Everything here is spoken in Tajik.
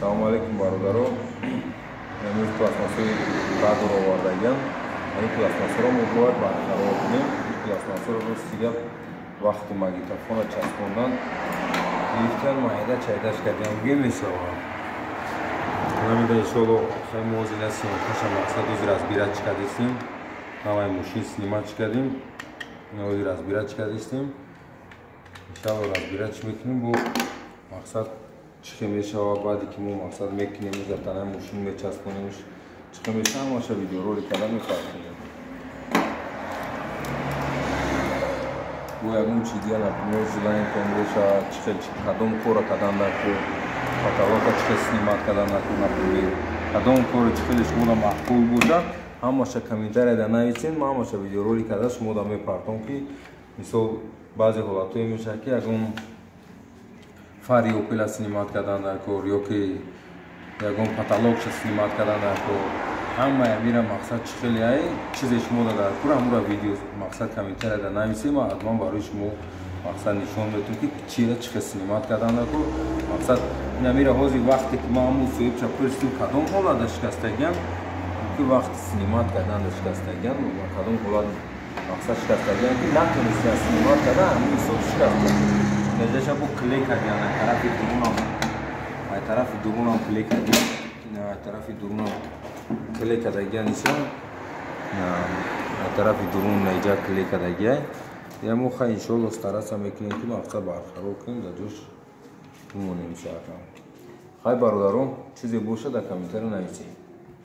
Салому алейкум бародаро. Амрӯз пластмассои радоро овардаям. Ин пластмассаро мебояд барқарор кунем. Пластмассаро рӯз сигаб вақти магнитофона часпондан гирифтан майда чайдаш кардем гемесава. Намеда иншалло хай мувозин ҳастем. Каша мақсад ӯзи разбирачка кардем. Ҳамаи мошин снимачка кардем. Ӯзи разбирачка кардем. Иншалло разбирач мекунем бо мақсад чӣ мешава баъде ки мо мақсад мекунем затана мошин мечаспонемш чӣ меша ҳамаша видеоролик карда мефарқонем. бо ягон чизи например желаниятон боша чӣ кадом кора кардандар ко каталога чӣ снимат кардандар ко например кадом кора чӣ хеле шуморо маъқул боша ҳамаша комментарияда нависен ма ҳамаша видеоролик карда шумода мепартом ки мисол баъзе ҳолатое мешавад ки ягон фари опела снимат кардан дар кор ё ки ягон патологша снимат кардан дар кор ҳама ямира мақсад чӣ хеле ай чизе шумода дар кор ҳамура видео мақсад комментарияда нависем ҳатман барои шумо мақсад нишон метем ки чира чӣ хел снимат кардан дар кор мақсад ямира ҳозир вақте ки ма ҳамун соҳибча пурсидем кадом ҳолада шикастагиам ки вақти снимат карданда шикастагиам кадом ҳолат мақсад шикастагиам ки натонистам снимат карда ҳамин ҳисоб шикастам нажаша бо клей кардиам ай тарафи дурунам ай тарафи дурунам клей кардиам ай тарафи дурунам клей кардагиам нишон ай тарафи дурун наҷа клей кардагиам ямо хай иншоалло стараса мекунем ки мақсад барқарор кунем дар ҷош бимонем шаҳрам. Хай бародарон чизе боша дар комментария нависед.